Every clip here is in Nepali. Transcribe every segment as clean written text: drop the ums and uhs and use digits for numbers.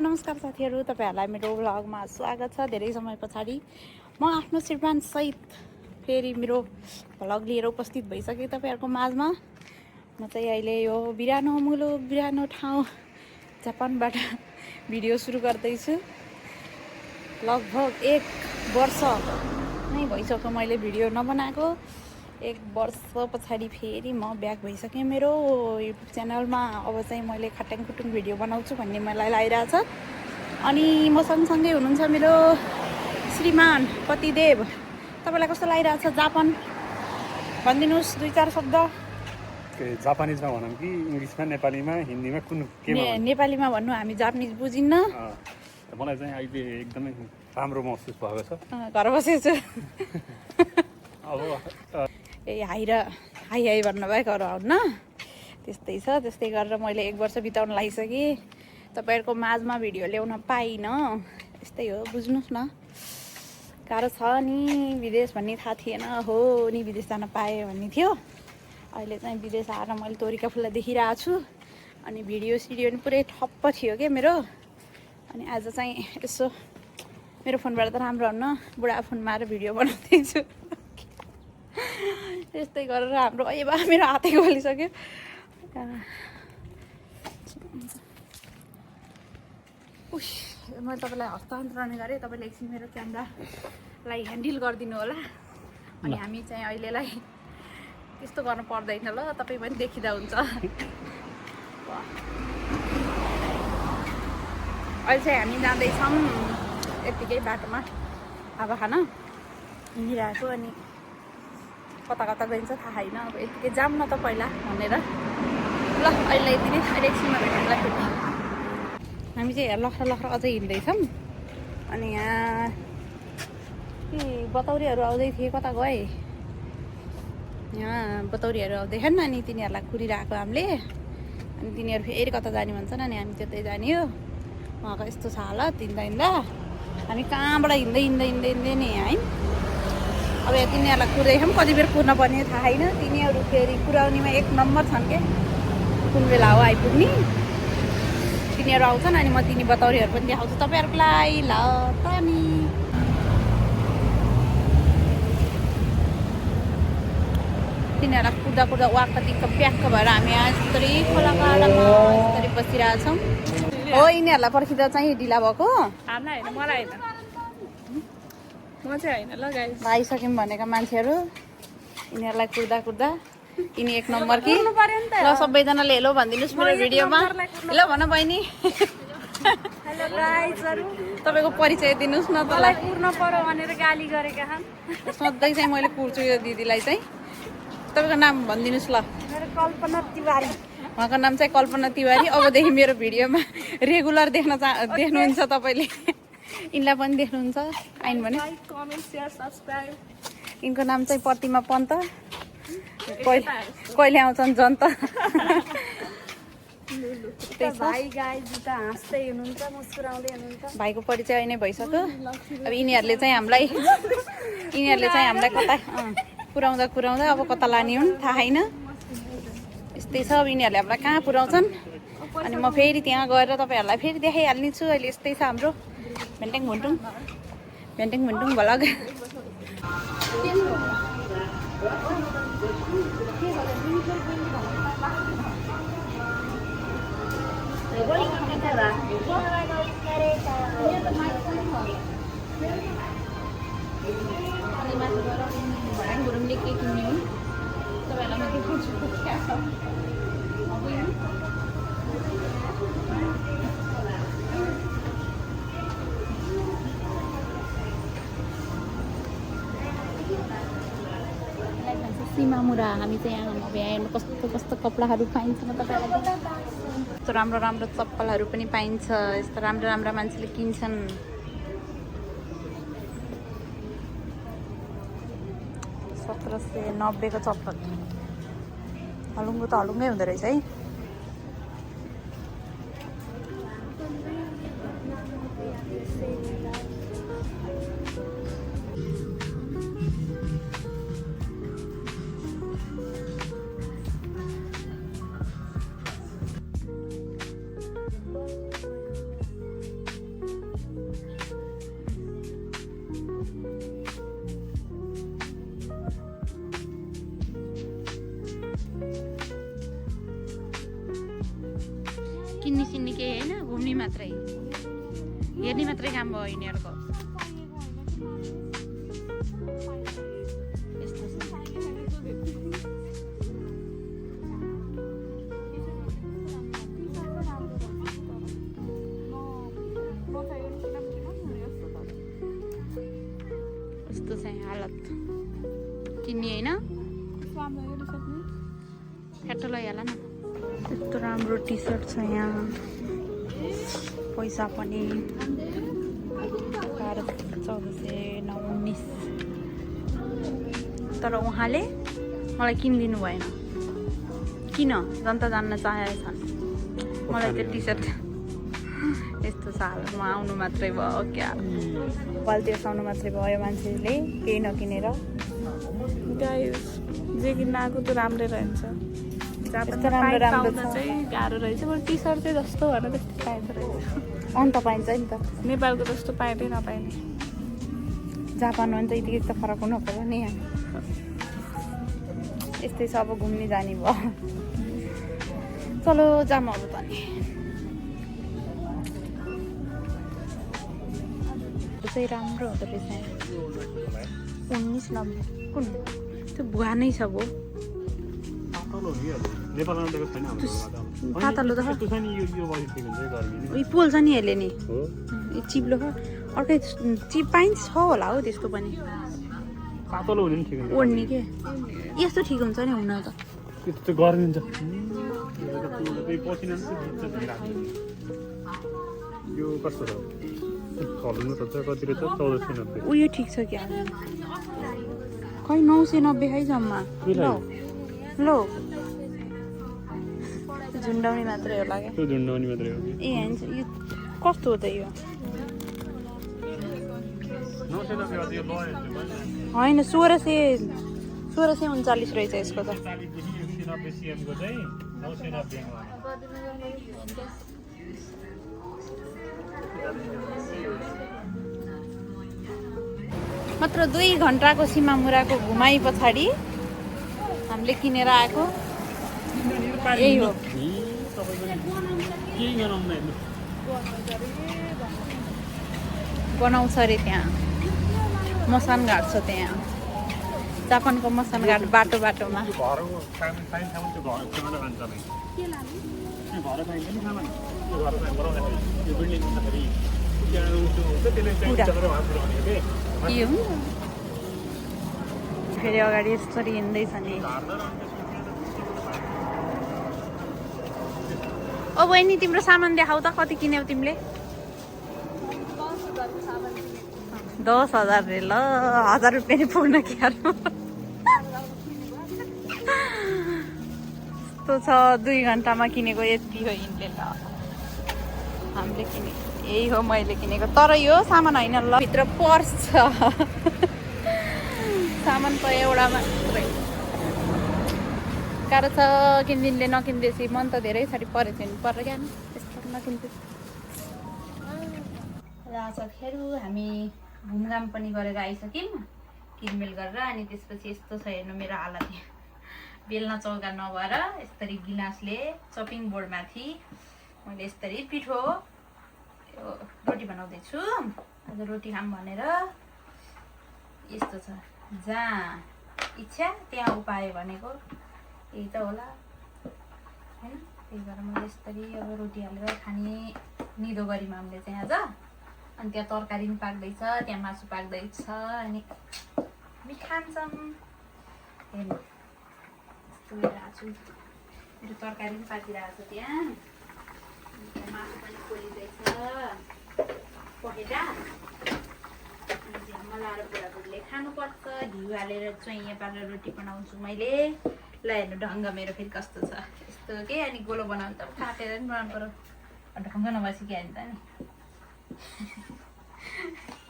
नमस्कार साथीहरू, तपाईहरुलाई मेरो भ्लगमा स्वागत छ। धेरै समय पछाडि म आफ्नो श्रीमान सहित फेरि मेरो भ्लग लिएर उपस्थित भइसके तपाईहरुको माझमा। म चाहिँ अहिले यो बिरानो मुलुक बिरानो ठाउँ जापानबाट भिडियो सुरु गर्दै छु। लगभग 1 वर्ष नै भइसक्यो मैले भिडियो नबनाएको। 1 वर्ष पछाडि फेरि म ब्याक भइसकेँ मेरो युट्युब च्यानलमा। अब चाहिँ मैले खट्याङ खुटुङ भिडियो बनाउँछु भन्ने मलाई लागिरहेछ। अनि म सँगसँगै हुनुहुन्छ मेरो श्रीमान पतिदेव। तपाईलाई कस्तो लागिरहेछ जापान? भनिदिनुस् 2-4 शब्द। जापानिजमा भनौँ कि इङ्ग्लिसमा, नेपालीमा, हिन्दीमा, कुन केमा? नेपालीमा भन्नु, हामी जापानिज बुझिन्न। मलाई चाहिँ अहिले एकदमै राम्रो महसुस भएको छ। घर बसेको छु। अब हाई भन्नुभयो, घर आउन त्यस्तै छ। त्यस्तै गरेर मैले 1 वर्ष बिताउन लागिसकेँ। तपाईहरुको माझमा भिडियो ल्याउन पाइनँ। यस्तै हो, बुझ्नुस् न। गाह्रो छ नि, विदेश भन्ने थाहा थिएन। हो नि विदेश जान पाएँ भन्ने थियो। अहिले चाहिँ विदेश आएर मैले तोरीका फुल देखिरहेको छु। अनि भिडियो सिडियो पनि पुरै ठप्प थियो क्या मेरो। अनि आज चाहिँ यसो मेरो फोनबाट त राम्रो हुन्न, बुढा फोनमा आएर भिडियो बनाउँदैछु। त्यस्तै गरेर हाम्रो मेरो हातै खोलिसक्यो। मैले तपाईँलाई हस्तान्तरण गरेँ। तपाईँले एकछिन मेरो क्यामेरालाई ह्यान्डल गरिदिनु होला। अनि हामी चाहिँ अहिलेलाई त्यस्तो गर्नु पर्दैन ल, तपाईँ पनि देखिँदा हुन्छ। अहिले चाहिँ हामी जाँदैछौँ यत्तिकै बाटोमा हावा खान हिँडिरहेको। अनि कता कता गइन्छ थाहा छैन। अब यतिकै जाऊँ न त पहिला भनेर। ल अहिले यति नै, अहिले एकछिनमा भेट्नुलाई फेरि। हामी चाहिँ लखर लखर अझै हिँड्दैछौँ। अनि यहाँ के बतौरीहरू आउँदै थिए, कता गए? यहाँ बतौरीहरू आउँदैछन्। अनि तिनीहरूलाई कुरिरहेको हामीले। अनि तिनीहरू फेरि कता जाने भन्छन्। अनि हामी त्यतै जाने हो। उहाँको यस्तो छ हालत हिँड्दा हिँड्दा। हामी कहाँबाट हिँड्दै नि है। अब यहाँ तिनीहरूलाई कुर्दैछौँ, कति बेर कुर्न पर्ने थाहा छैन। तिनीहरू फेरि कुराउनेमा 1 नम्बर छन् के, कुन बेला हो आइपुग्ने। तिनीहरू आउँछन् अनि म तिनी बतौरीहरू पनि देखाउँछु तपाईँहरूको लागि। ल त नि तिनीहरूलाई कुर्दा कुर्दा वाक्क दिक्क प्याक्क भएर हामी यहाँ यस्तरी खोला काँडामा यस्तरी बसिरहेछौँ। हो, यिनीहरूलाई पर्खिँदा चाहिँ ढिला भएको। मलाई होइन, म चाहिँ होइन ल गाइस। आइसक्यौँ भनेका मान्छेहरू। यिनीहरूलाई कुर्दा यिनी 1 नम्बर कि। ल सबैजनाले हेलो भनिदिनुहोस् मेरो भिडियोमा। हेलो भन बहिनी। हेलो गाइसहरु, तपाईँको परिचय दिनुहोस् न। मलाई कुर्न पर्यो भनेर गाली गरेका छन्। सधैँ चाहिँ मैले कुर्छु यो दिदीलाई चाहिँ। तपाईँको नाम भनिदिनुहोस् ल। मेरो कल्पना तिवारी। उहाँको नाम चाहिँ कल्पना तिवारी। अबदेखि मेरो भिडियोमा रेगुलर देख्नुहुन्छ तपाईँले। यिनलाई पनि देख्नुहुन्छ आइन भने। Like, comment, share, subscribe. यिनको नाम चाहिँ प्रतिमा पन्त। कहिले आउँछन् जनता। भाइ गाइस उता हाँस्दै हुनुहुन्छ, मुस्कुराउँदै हुनुहुन्छ। भाइको परिचय नै भइसक्यो। अब यिनीहरूले चाहिँ हामीलाई कता पुऱ्याउँदा अब कता लाने हुन् थाहा छैन। यस्तै छ। अब यिनीहरूले हामीलाई कहाँ पुऱ्याउँछन्। अनि म फेरि त्यहाँ गएर तपाईँहरूलाई फेरि देखाइहाल्ने छु। अहिले यस्तै छ हाम्रो भेन्टेङ भुन्टुङ भ्लग। गुरुङले के किन्ने हुन् तपाईँहरूलाई म देखाउँछु। सीमामुरा। हामी चाहिँ यहाँ अब यहाँ कस्तो कपडाहरू पाइन्छ म तपाईँलाई। यस्तो राम्रो चप्पलहरू पनि पाइन्छ। यस्तो राम्रा मान्छेले किन्छन्। 1790 को चप्पल। हलुङ्गो त हलुङ्गै हुँदो रहेछ है। मात्रै हेर्ने मात्रै काम भयो यिनीहरूको यस्तो छ यस्तो छ यहाँ हालत किन्ने होइन फ्याटो लैहाल न यस्तो राम्रो टी सर्ट छ यहाँ पैसा पनि 1419 तर उहाँले मलाई किनिदिनु भएन किन जनता जान्न चाहेछन् मलाई त्यो टी सर्ट यस्तो छ हालतमा आउनु मात्रै भयो क्या पाल्टिसाउनु मात्रै भयो मान्छेले केही नकिनेर गाइस जे किन्न आएको त्यो राम्रै रहन्छ यस्तो राम्रो राम्रो छ चाहिँ गाह्रो रहेछ बरु टी सर्ट चाहिँ जस्तो भएर त्यस्तो पाइँदो रहेछ अन्त पाइन्छ नि त नेपालको जस्तो पाइँदै नपाइने जापानमा पनि त यतिकै त फरक हुनु पर्यो नि यहाँ यस्तै छ अब घुम्ने जाने भयो चलो जाम अब त नि त्यो चाहिँ राम्रो हुँदो रहेछ 1990 कुन त्यो भुवा नै छ भो पातलो त उयो पोल्छ नि यसले नि चिप्लो अर्कै चिप पाइन्छ छ होला हौ त्यस्तो पनि पातलो हुने ठिक हुन्छ ओढ्ने के यस्तो ठिक हुन्छ नि हुन त त्यो गर्मी हुन्छ यो कस्तो छ फल्नु त कति रहेछ 1490 उयो ठिक छ क्या खै 990 है जम्मा लो झुन्डाउने मात्रै होला क्या त्यो झुन्डाउने मात्रै हो कि ए होइन यो कस्तो हो त यो 990 अझै लो होइन 1639 रहेछ यसको त 90 सीएम को चाहिँ 990 मात्र 2 घन्टाको सिमामुराको घुमाइ पछाडि हामीले किनेर आएको यही हो बनाउँछ अरे त्यहाँ मसान घाट छ त्यहाँ जापानको मसान घाट बाटो बाटोमा फेरि अगाडि यसरी हिँड्दैछ नि ओ बहिनी तिम्रो सामान देखाउ त कति किन्यौ तिमीले 10,000 रे ल 1000 रुपियाँ नि पुग्न क्यारो यस्तो छ 2 घन्टामा किनेको यति हो यिनले ल हामीले किने यही हो मैले किनेको तर यो सामान होइन ल भित्र पर्स छ सामान त एउटा मात्रै गाह्रो छ किनिदिनले नकिन्दैछ मन त धेरै साह्रै परेको थियो नि परेर क्या त्यस्तो नकिन्दै आजखेर हामी घुमघाम पनि गरेर आइसक्यौँ किनमेल गरेर अनि त्यसपछि यस्तो छ हेर्नु मेरो हालत बेल्न चौका नभएर यसरी गिलासले चपिङ बोर्डमाथि मैले यसरी पिठो रोटी बनाउँदैछु आज रोटी खाम भनेर यस्तो छ जहाँ इच्छा त्यहाँ उपाय भनेको यही त होला हैन त्यही भएर मैले यसरी अब रोटी हालेर खाने निदो गरिम हामीले चाहिँ आज अनि त्यहाँ तरकारी पनि पाक्दैछ त्यहाँ मासु पाक्दैछ अनि हामी खान्छौँ हेर्नु यस्तो लिइरहेको छु मेरो तरकारी पनि पाकिरहेको छ त्यहाँ मासु पनि पोलिँदैछ पखेटा मलाएर बुढाबुढीले खानुपर्छ घिउ हालेर चुइँ पारेर रोटी बनाउँछु मैले ल हेर्नु ढङ्ग मेरो फेरि कस्तो छ यस्तो के अनि गोलो बनाउनु त काटेर पनि बनाउनु पर्यो ढङ्ग नबसिक्यो नि त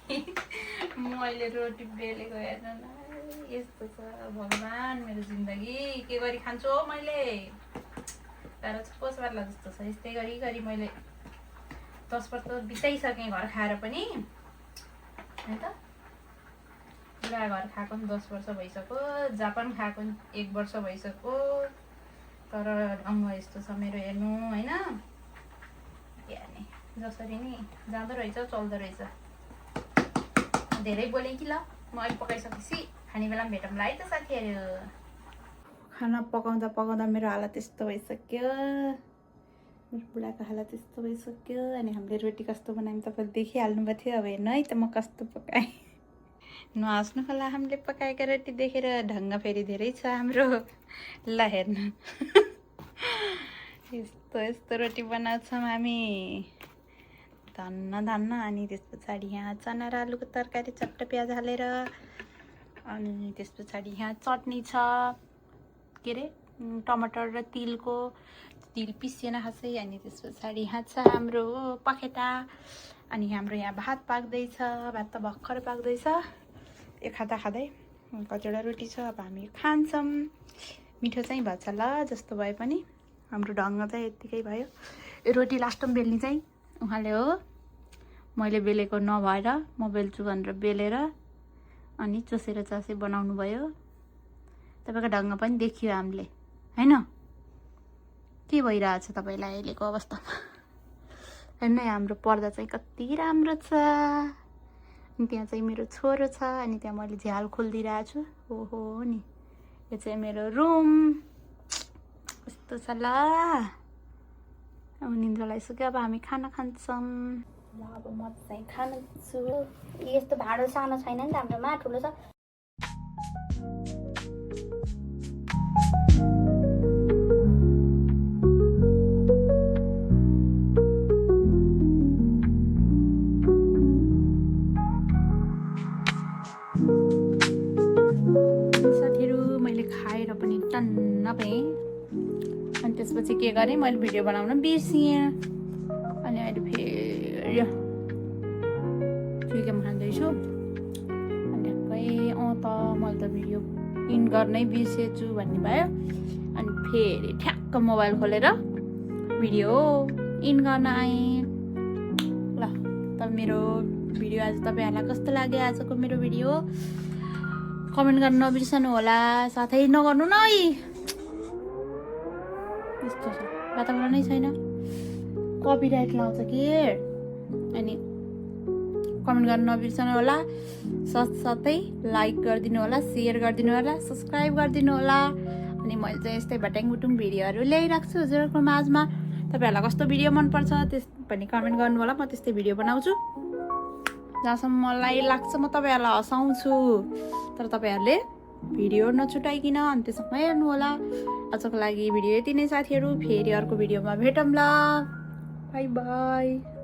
नि मैले रोटी बेलेको हेर्नु न यस्तो छ भगवान् मेरो जिन्दगी के गरी खान्छु हो मैले तर कोस पर्ला जस्तो छ यस्तै गरी गरी मैले 10 वर्ष बिताइसकेँ घर खाएर पनि है त बुढा घर खाएको पनि 10 वर्ष भइसक्यो जापान खाएको पनि 1 वर्ष भइसक्यो तर ढङ्ग यस्तो छ मेरो हेर्नु होइन जसरी नै जाँदो रहेछ चल्दो रहेछ। धेरै बोलेँ कि ल, म अहिले पकाइसकेपछि खाने बेलामा भेटौँला है त साथीहरू। खाना पकाउँदा पकाउँदा मेरो हालत यस्तो भइसक्यो, मेरो बुढाको हालत यस्तो भइसक्यो। अनि हामीले रोटी कस्तो बनायौँ तपाईँले देखिहाल्नु भएको थियो। अब हेर्नु है त म कस्तो पकाएँ। नहाँस्नु होला हामीले पकाएको रोटी देखेर, ढङ्ग फेरि धेरै छ हाम्रो। ल हेर्नु यस्तो यस्तो रोटी बनाउँछौँ हामी, धन्न धन्न। अनि त्यस पछाडि यहाँ चना र आलुको तरकारी चट्ट प्याज हालेर, अनि त्यस पछाडि यहाँ चटनी छ, के अरे टमाटर र तिलको, तिल पिसिएन खासै। अनि त्यस पछाडि यहाँ छ हाम्रो पखेटा। अनि हाम्रो यहाँ भात पाक्दैछ, भात त भर्खर पाक्दैछ। यो खाँदा खाँदै कतिवटा रोटी छ, अब हामी खान्छौँ। मिठो चाहिँ भएछ ल, जस्तो भए पनि हाम्रो ढङ्ग चाहिँ यत्तिकै भयो। यो रोटी लास्टमा बेल्ने चाहिँ उहाँले हो, मैले बेलेको नभएर म बेल्छु भनेर बेलेर अनि चोसेर चासे बनाउनु भयो। तपाईँको ढङ्ग पनि देखियो हामीले, होइन? के भइरहेछ तपाईँलाई अहिलेको अवस्थामा? हेर्नु हाम्रो पर्दा चाहिँ कति राम्रो छ। अनि त्यहाँ चाहिँ मेरो छोरो छ, अनि त्यहाँ मैले झ्याल खोलिदिइरहेको छु। ओहो नि, यो चाहिँ मेरो रुम यस्तो छ ल। अब निन्द्रा लागिसक्यो, अब हामी खाना खान्छौँ। ल अब म चाहिँ खान्छु। यस्तो भाँडो सानो छैन नि त हाम्रोमा, ठुलो छ। साथीहरू मैले खाएर पनि टन्न भएँ। अनि त्यसपछि के गरेँ, मैले भिडियो बनाउन बिर्सिएँ। अनि अहिले फेरि चिकन खाँदैछु। अनि ढ्याक्कै त मैले त भिडियो इन गर्नै बिर्सेछु भन्ने भयो। अनि फेरि ठ्याक्क मोबाइल खोलेर भिडियो इन गर्न आएँ। ल त मेरो भिडियो आज तपाईँहरूलाई कस्तो लाग्यो, आजको मेरो भिडियो कमेन्ट गर्न नबिर्सनु होला, साथै नगर्नु न है। यस्तो छ, वातावरणै छैन, कपिराइट लाउँछ कि। अनि कमेन्ट गर्न नबिर्सनु होला, साथसाथै लाइक गरिदिनु होला, सेयर गरिदिनु होला, सब्सक्राइब गरिदिनु होला। अनि मैले चाहिँ यस्तै भट्याङबुटुङ भिडियोहरू ल्याइराख्छु हजुरहरूको माझमा। तपाईँहरूलाई कस्तो भिडियो मनपर्छ त्यस पनि कमेन्ट गर्नु होला, म त्यस्तै भिडियो बनाउँछु। जहाँसम्म मलाई लाग्छ म तपाईँहरूलाई हँसाउँछु, तर तपाईँहरूले भिडियो नछुटाइकन अन्त्यसम्म हेर्नु होला। आजको लागि भिडियो यति नै साथीहरू, फेरि अर्को भिडियोमा भेटौँला। By by.